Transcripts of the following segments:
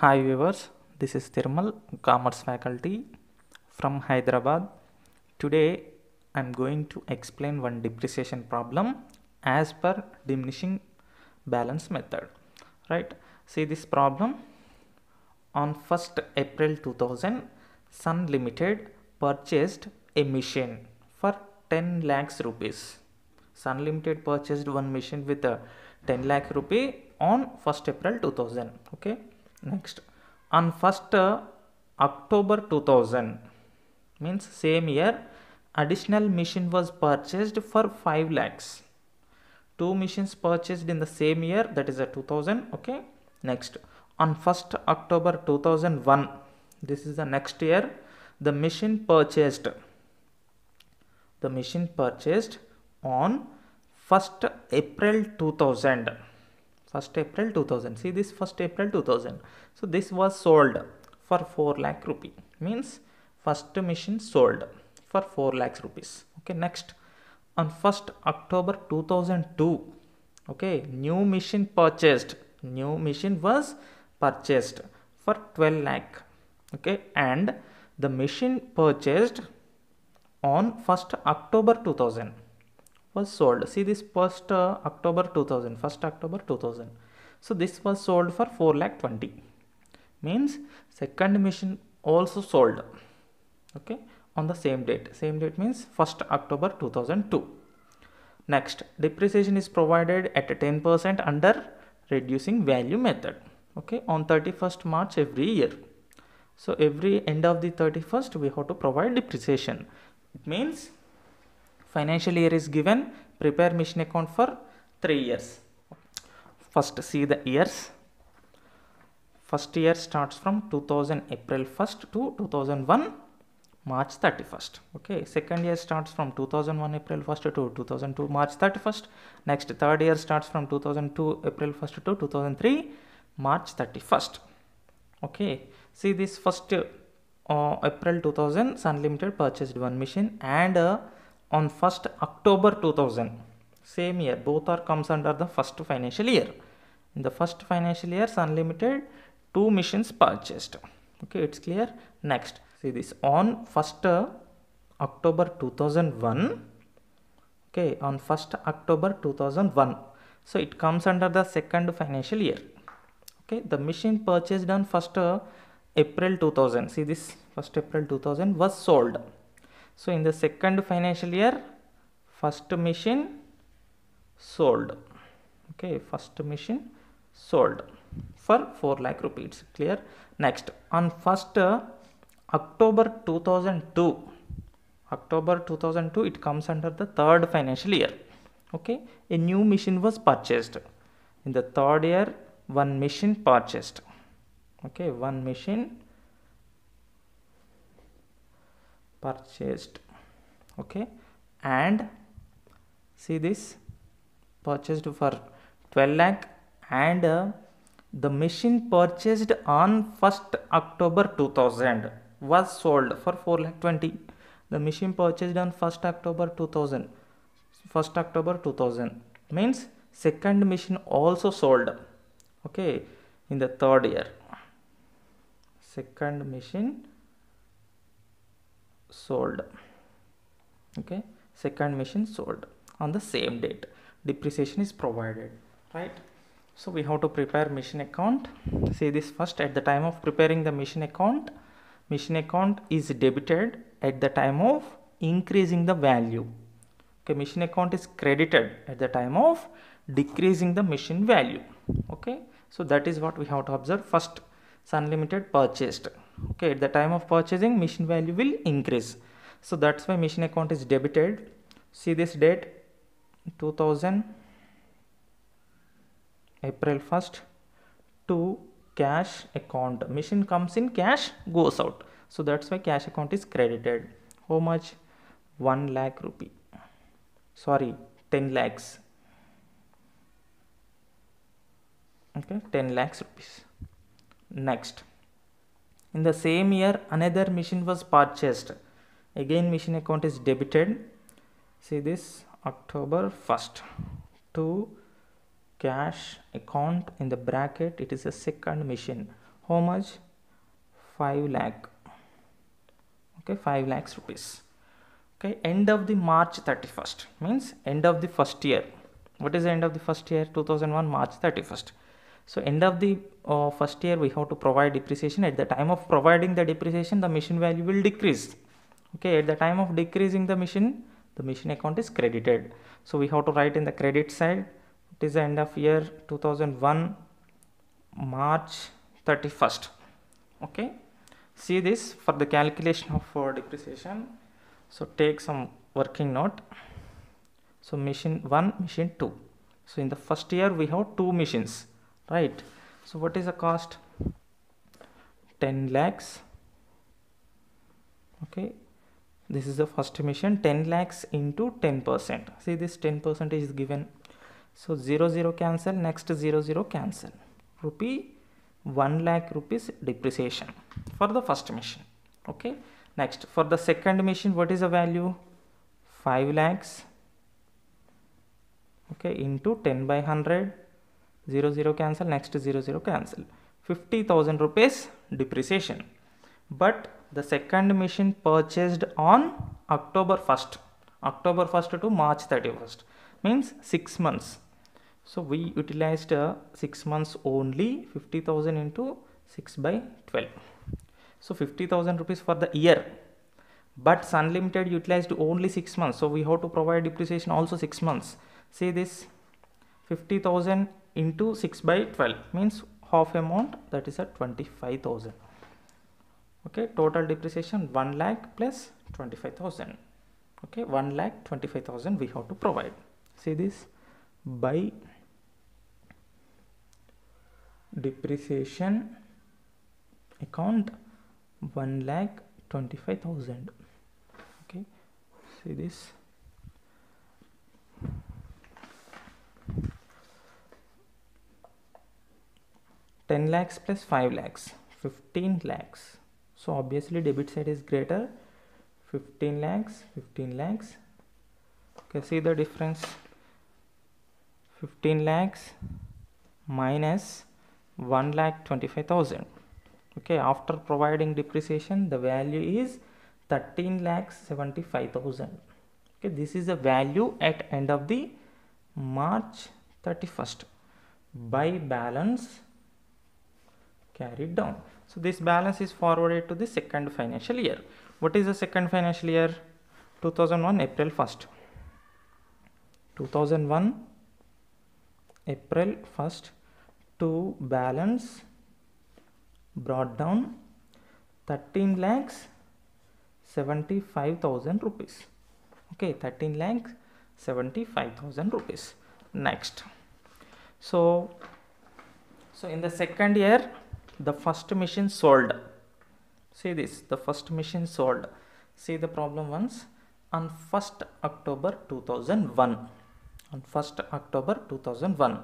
Hi viewers, this is Thirmal, Commerce faculty from Hyderabad. Today I am going to explain one depreciation problem as per diminishing balance method. Right? See this problem. On 1st April 2000, Sun Limited purchased a machine for 10 lakhs rupees. Sun Limited purchased one machine with a 10 lakh rupee on 1st April 2000. Okay. Next, on 1st October 2000, means same year, additional machine was purchased for 5 lakhs. Two machines purchased in the same year, that is a 2000. Okay. Next, on 1st October 2001, this is the next year, the machine purchased on 1st April 2000. 1st April 2000. See this 1st April 2000. So this was sold for 4 lakh rupee. Means first machine sold for 4 lakhs rupees. Okay. Next, on 1st October 2002. Okay. New machine was purchased for 12 lakh. Okay. And the machine purchased on 1st October 2000 was sold. See this 1st October 2000. So this was sold for 4 lakh 20. Means second machine also sold. Okay. On the same date. Same date means 1st October 2002. Next, depreciation is provided at 10% under reducing value method. Okay. On 31st March every year. So every end of the 31st we have to provide depreciation. It means financial year is given, prepare mission account for 3 years. First see the years. First year starts from 2000 April 1st to 2001 March 31st. Okay. Second year starts from 2001 April 1st to 2002 March 31st. Next, third year starts from 2002 April 1st to 2003 March 31st. Okay. See this first April 2000, Sun Limited purchased one machine, and on 1st October 2000, same year, both are comes under the first financial year. In the first financial year, Sun Limited two machines purchased. Okay, it's clear. Next, see this on 1st October 2001. Okay, on 1st October 2001. So it comes under the second financial year. Okay, the machine purchased on 1st April 2000. See this 1st April 2000 was sold. So in the second financial year, first machine sold. Okay, first machine sold for 4 lakh rupees. Clear. Next, on 1st October 2002. October 2002, it comes under the third financial year. Okay, a new machine was purchased. In the third year, one machine purchased. Okay, one machine purchased. Okay, and see this purchased for 12 lakh, and the machine purchased on 1st October 2000 was sold for 4 lakh 20. The machine purchased on 1st October 2000. 1st October 2000 means second machine also sold. Okay, in the third year, second machine sold. Okay, second machine sold on the same date. Depreciation is provided, right? So we have to prepare machine account. See this first, at the time of preparing the machine account is debited at the time of increasing the value. Okay, machine account is credited at the time of decreasing the machine value. Okay, so that is what we have to observe. First, Sun Limited purchased. Okay, at the time of purchasing, machine value will increase. So that's why machine account is debited. See this date, 2000 April 1st to cash account. Machine comes in, cash goes out. So that's why cash account is credited. How much? 1 lakh rupee. Sorry, 10 lakhs. Okay, 10 lakhs rupees. Next, in the same year, another machine was purchased. Again, machine account is debited. See this, October 1st to cash account, in the bracket it is a second machine. How much? 5 lakh. Okay, 5 lakhs rupees. Okay, end of the March 31st means end of the first year. What is the end of the first year? 2001 March 31st. So end of the first year we have to provide depreciation. At the time of providing the depreciation, the machine value will decrease. Okay, at the time of decreasing the machine account is credited. So we have to write in the credit side, it is the end of year 2001 March 31st. Okay, see this for the calculation of depreciation. So take some working note. So machine 1, machine 2. So in the first year we have 2 machines, right? So what is the cost? 10 lakhs. Okay, this is the first machine. 10 lakhs into 10%. See, this 10% is given. So 0 0 cancel, next 0 0 cancel. Rupee 1 lakh rupees depreciation for the first machine. Okay, next for the second machine, what is the value? 5 lakhs. Okay, into 10 by 100, 0 0 cancel, next 0 0 cancel. 50,000 rupees depreciation. But the second machine purchased on October 1st. October 1st to March 31st means 6 months. So we utilized 6 months only. 50,000 into 6 by 12. So 50,000 rupees for the year. But Sun Limited utilized only 6 months. So we have to provide depreciation also 6 months. See this 50,000 into 6 by 12 means half amount, that is at 25,000. Okay, total depreciation 1 lakh plus 25,000. Okay, 1 lakh 25,000 we have to provide. See this by depreciation account 1 lakh 25,000. Okay, see this. $10 lakhs plus 5 lakhs, 15 lakhs. So obviously debit side is greater. 15 lakhs, 15 lakhs. Okay, see the difference. 15 lakhs minus 1 lakh 25,000. Okay, after providing depreciation, the value is 13 lakhs 75,000. Okay, this is the value at end of the March 31st by balance carried down. So this balance is forwarded to the second financial year. What is the second financial year? 2001 April 1st. 2001 April 1st to balance brought down 13 lakhs 75,000 rupees. Okay, 13 lakhs 75,000 rupees. Next. So in the second year, the first machine sold. See this, the first machine sold. See the problem once. On 1st October 2001. On 1st October 2001.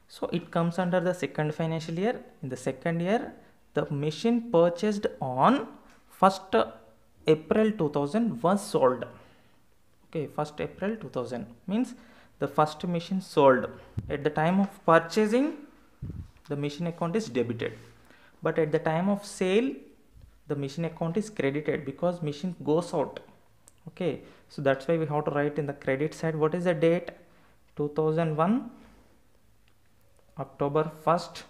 So it comes under the second financial year. In the second year, the machine purchased on 1st April 2000 was sold. Okay, 1st April 2000 means the first machine sold. At the time of purchasing, the machine account is debited. But at the time of sale, the machine account is credited because machine goes out. Okay, so that's why we have to write in the credit side. What is the date? 2001 October 1st.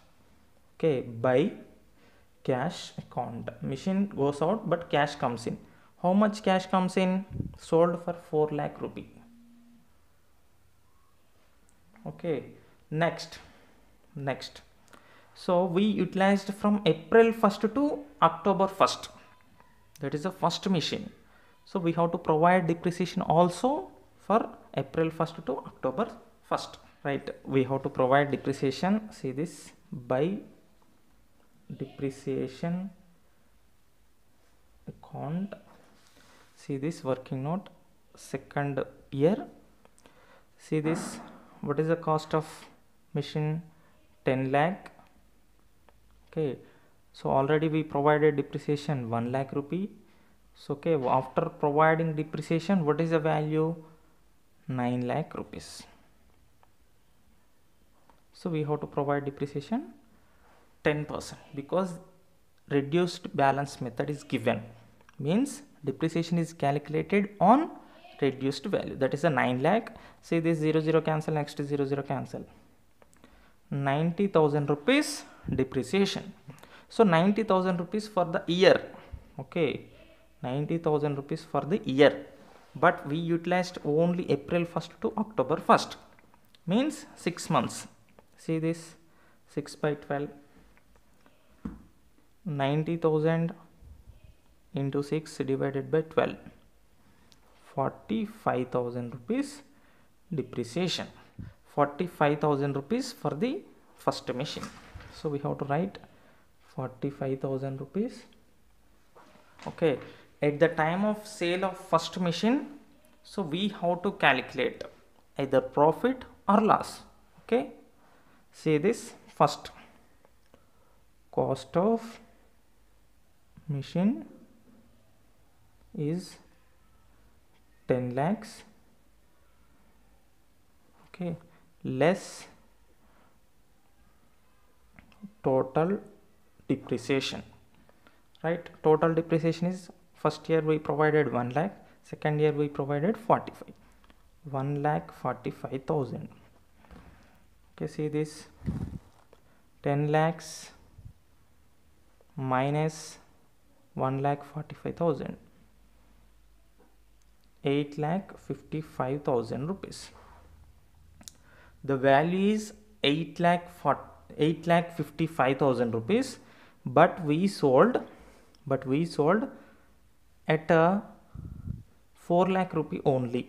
Okay, by cash account. Machine goes out but cash comes in. How much cash comes in? Sold for 4 lakh rupee. Okay, next. So we utilized from April 1st to October 1st. That is the first machine. So we have to provide depreciation also for April 1st to October 1st. Right, we have to provide depreciation. See this by depreciation account. See this working note, second year. See this, what is the cost of machine? 10 lakh. Okay, so already we provided depreciation 1 lakh rupee. So okay, after providing depreciation, what is the value? 9 lakh rupees. So we have to provide depreciation 10% because reduced balance method is given, means depreciation is calculated on reduced value, that is a 9 lakh. See this 0 cancel, next 0 cancel, 90,000 rupees depreciation. So 90,000 rupees for the year, okay, 90,000 rupees for the year, but we utilized only April 1st to October 1st, means 6 months. See this 6 by 12, 90,000 into 6 divided by 12, 45,000 rupees depreciation, 45,000 rupees for the first machine. So we have to write 45,000 rupees. Okay, at the time of sale of first machine, so we have to calculate either profit or loss. Okay, see this first, cost of machine is 10 lakhs, okay, less total depreciation, right? Total depreciation is, first year we provided 1 lakh, second year we provided 45, 1,45,000. Okay, see this 10 lakhs minus 1,45,000, 8,55,000 rupees. The value is 8,55,000 rupees, but we sold at a 4 lakh rupee only.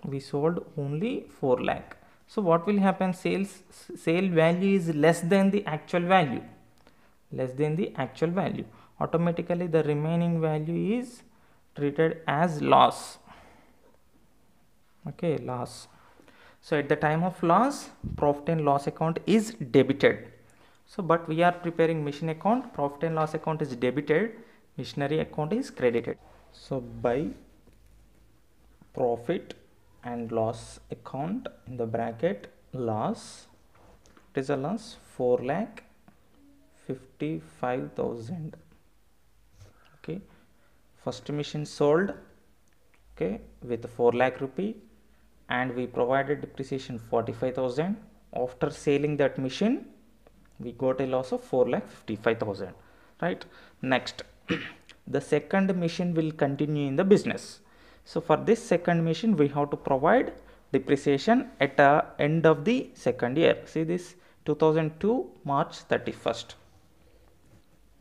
We sold only 4 lakh. So what will happen? Sale value is less than the actual value. Automatically the remaining value is treated as loss. Okay, loss. So at the time of loss, profit and loss account is debited. So but we are preparing machine account, profit and loss account is debited, machinery account is credited. So by profit and loss account, in the bracket loss, it is a loss 4,55,000. okay, first machine sold, okay, with 4 lakh rupee, and we provided depreciation 45,000. After selling that machine, we got a loss of 4,55,000, right? Next, the second machine will continue in the business. So for this second machine, we have to provide depreciation at the end of the second year. See this 2002 March 31st,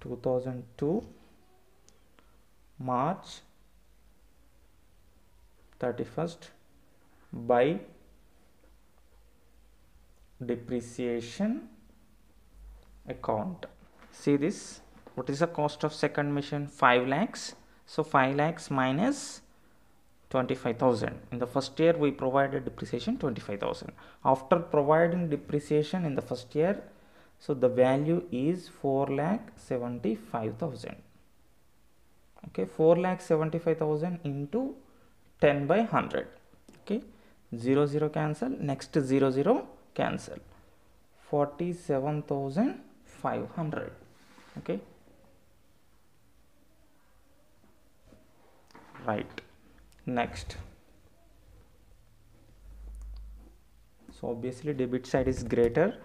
2002 March 31st by depreciation account. See this, what is the cost of second machine? 5 lakhs. So 5 lakhs minus 25,000. In the first year we provided depreciation 25,000. After providing depreciation in the first year, so the value is 4,75,000. okay, 4,75,000 into 10 by 100. okay, 0 cancel, next 0 cancel, 47,500. okay, right. Next, so obviously debit side is greater,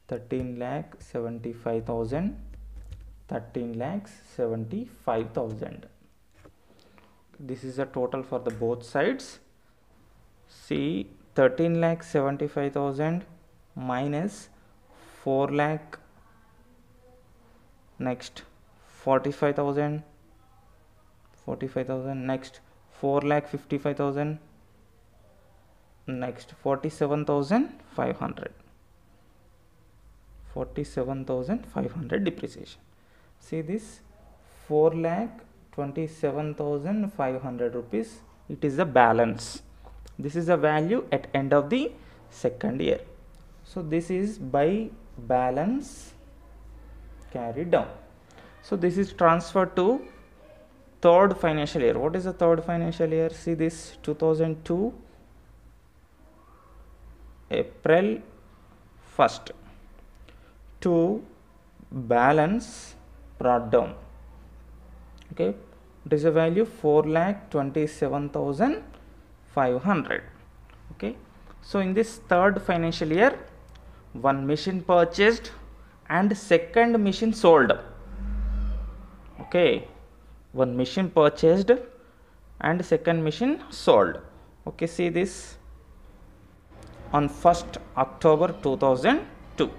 13,75,000, 13,75,000. This is the total for the both sides. See, 13,75,000 minus 4 lakh, next 45,000, next 4,55,000, next 47,500, 47,500 depreciation. See this 4,27,500 rupees, it is the balance. This is the value at end of the second year. So this is by balance carried down. So this is transferred to third financial year. What is the third financial year? See this 2002 April 1st to balance brought down. Okay, it is a value 4,27,500. Okay, so in this third financial year, one machine purchased and second machine sold. Okay, one machine purchased and second machine sold. Okay, see this on 1st October 2002.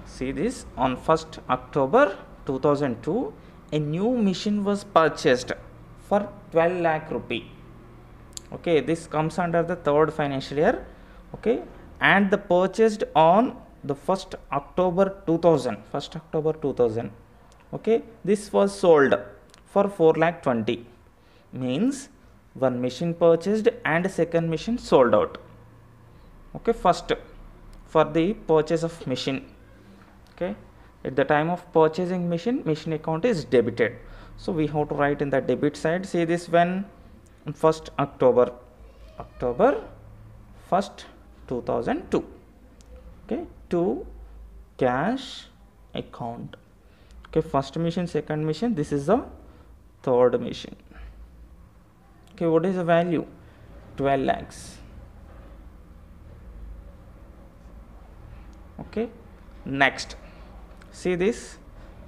See this on 1st October 2002, a new machine was purchased for 12 lakh rupee. Okay, this comes under the third financial year. Okay, and the purchased on the 1st October 2000. Okay, this was sold for 4 lakh 20. Means one machine purchased and second machine sold out. Okay, first for the purchase of machine. Okay, at the time of purchasing machine account is debited, so we have to write in the debit side. See this when 1st October 1st 2002. Okay, to cash account. Okay, first machine, second machine, this is the third machine. Okay, what is the value? 12 lakhs. Okay, next, see this,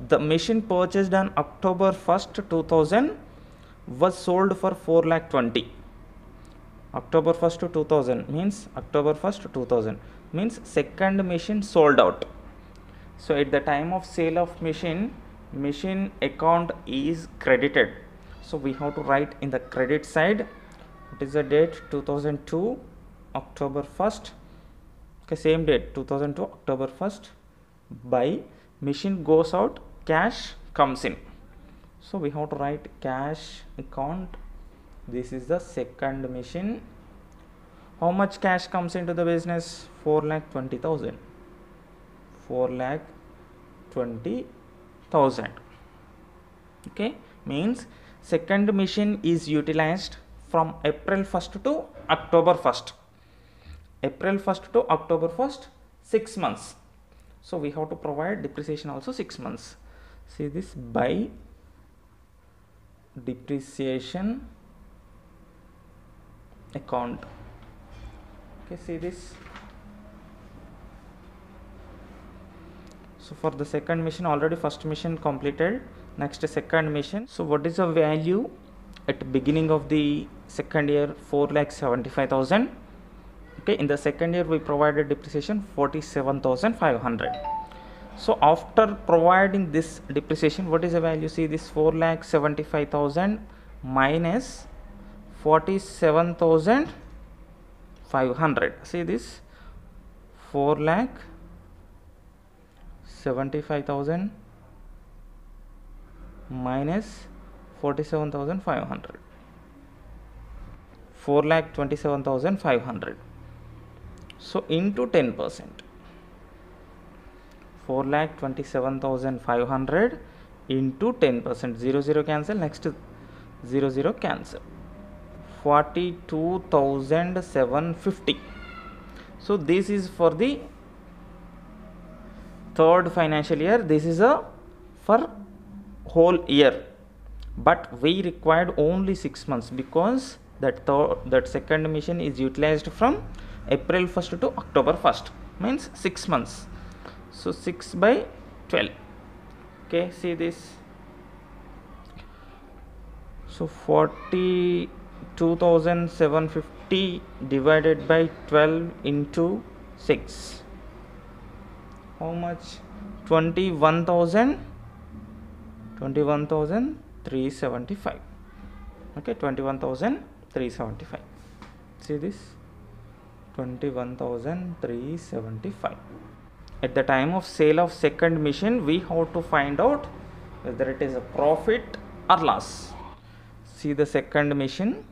the machine purchased on October 1st 2000 was sold for 4 lakh 20. October 1st 2000 means October 1st 2000 means second machine sold out. So at the time of sale of machine account is credited, so we have to write in the credit side. What is the date? 2002 October 1st. Okay, same date 2002 October 1st. By machine goes out, cash comes in, so we have to write cash account. This is the second machine. How much cash comes into the business? 4,20,000. 4,20,000. Okay, means second machine is utilized from April 1st to October 1st. April 1st to October 1st, 6 months. So we have to provide depreciation also 6 months. See this, by depreciation account. Okay, see this. So for the second mission, already first mission completed. Next, second mission. So what is the value at the beginning of the second year? 4,75,000. Okay, in the second year we provided depreciation 47,500. So after providing this depreciation, what is the value? See this, 4,75,000 minus 47,500. See this, 4,75,000 minus 47,500. 4,27,500. So into 10%. 4,27,500 into 10%. 0 0 cancel. Next 0 0 cancel. 42,750. So this is for the third financial year. This is a for whole year, but we required only 6 months because that second mission is utilized from April 1st to October 1st, means 6 months. So 6 by 12. Okay, see this. So 42,750 divided by 12 into 6. How much? 21,375. Okay, 21,375. See this, 21,375. At the time of sale of second machine, we have to find out whether it is a profit or loss. See the second machine,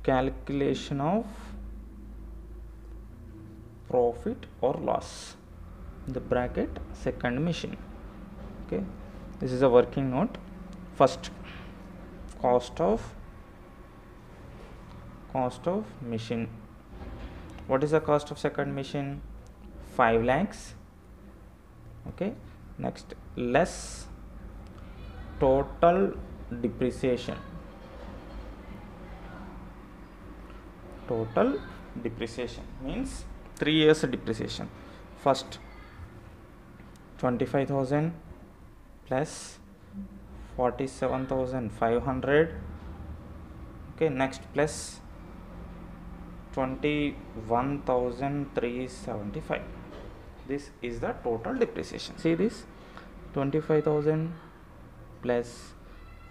calculation of profit or loss, the bracket second machine. Okay, this is a working note. First, cost of machine. What is the cost of second machine? 5 lakhs Okay, next less total depreciation. Total depreciation means 3 years depreciation. First 25,000 plus 47,500. Okay, next plus 21,375. This is the total depreciation. See this, 25,000 plus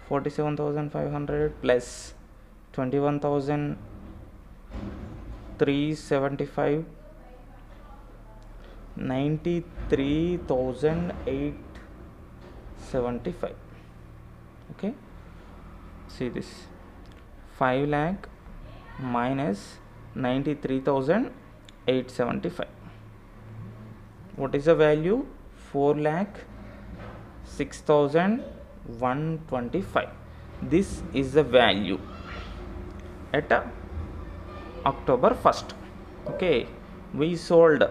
47,500 plus 21,375, 93,875. Okay, see this, 5 lakh minus 93,875. What is the value? 4 lakh 6,125. This is the value at October 1st. Okay, we sold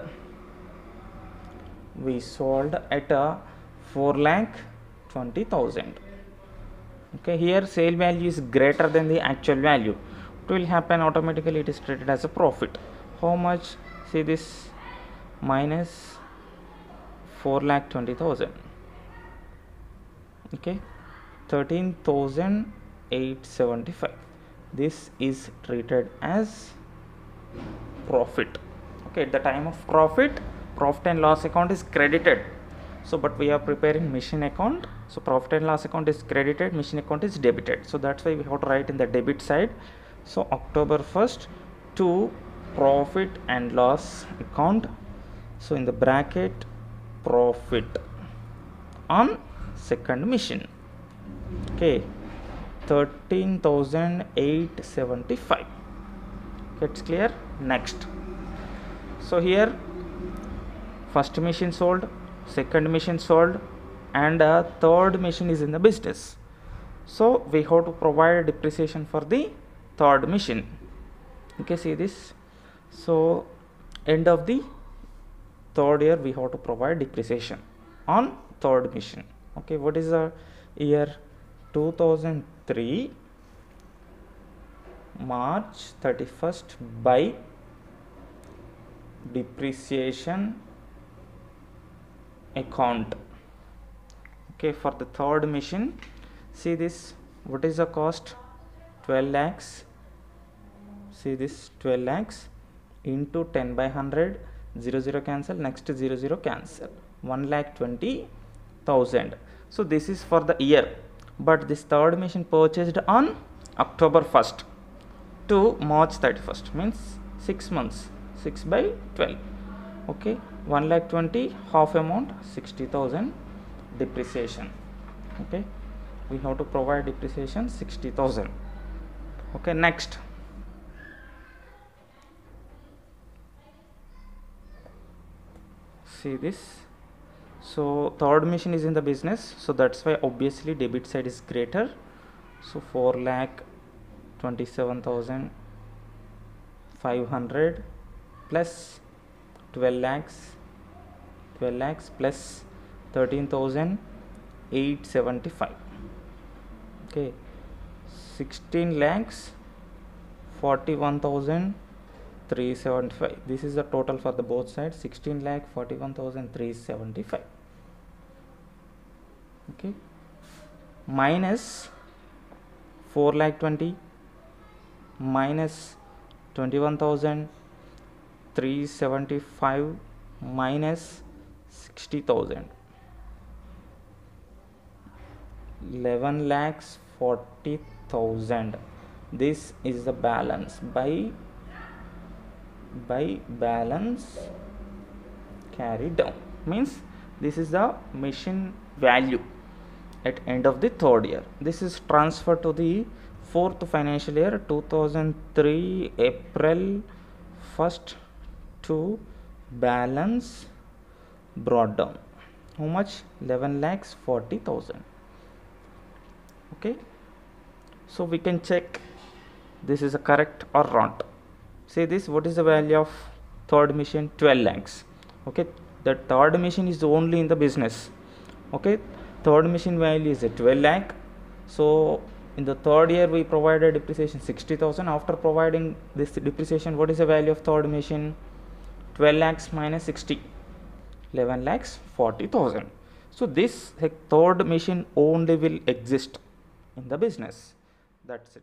at 4 lakh 20,000. Okay, here sale value is greater than the actual value. What will happen? Automatically it is treated as a profit. How much? See this, minus 4 lakh 20,000. Okay, 13,875. This is treated as profit. Okay, at the time of profit and loss account is credited. So but we are preparing machine account, so profit and loss account is credited, machine account is debited. So that's why we have to write in the debit side. So October 1st to profit and loss account. So in the bracket, profit on second machine. Okay, 13,875. It's clear? Next, so here first machine sold, second machine sold, and a third machine is in the business. So we have to provide depreciation for the third machine. Okay, see this, so end of the third year we have to provide depreciation on third machine. Okay, what is the year? 2003 March 31st by depreciation account. Okay, for the third machine, see this, what is the cost? 12 lakhs. See this, 12 lakhs into 10 by 100, 0 cancel, next 0 cancel, 1,20,000. So this is for the year, but this third machine purchased on October 1st to March 31st, means 6 months, 6 by 12. Okay, 1,20,000, half amount 60,000 depreciation. Okay, we have to provide depreciation 60,000. Okay, next, see this, so third machine is in the business, so that's why obviously debit side is greater. So 4,27,500 plus 12 lakhs plus 13,875. Okay, 16 lakhs 41,375. This is the total for the both sides, 16 lakh 41,375. Okay, minus 4 lakh 20 minus 21,375 minus 60,000, 11 lakhs 40,000. This is the balance by balance carried down, means this is the machine value at end of the third year. This is transferred to the fourth financial year, 2003 April 1st to balance brought down. How much? 11 lakhs 40,000. Okay, so we can check this is a correct or not. Say this, what is the value of third machine? 12 lakhs. Okay, The third machine is only in the business. Okay, third machine value is 12 lakh. So in the third year we provided depreciation 60,000. After providing this depreciation, what is the value of third machine? 12 lakhs minus 60, 11 lakhs 40,000. So this third machine only will exist in the business. That's it.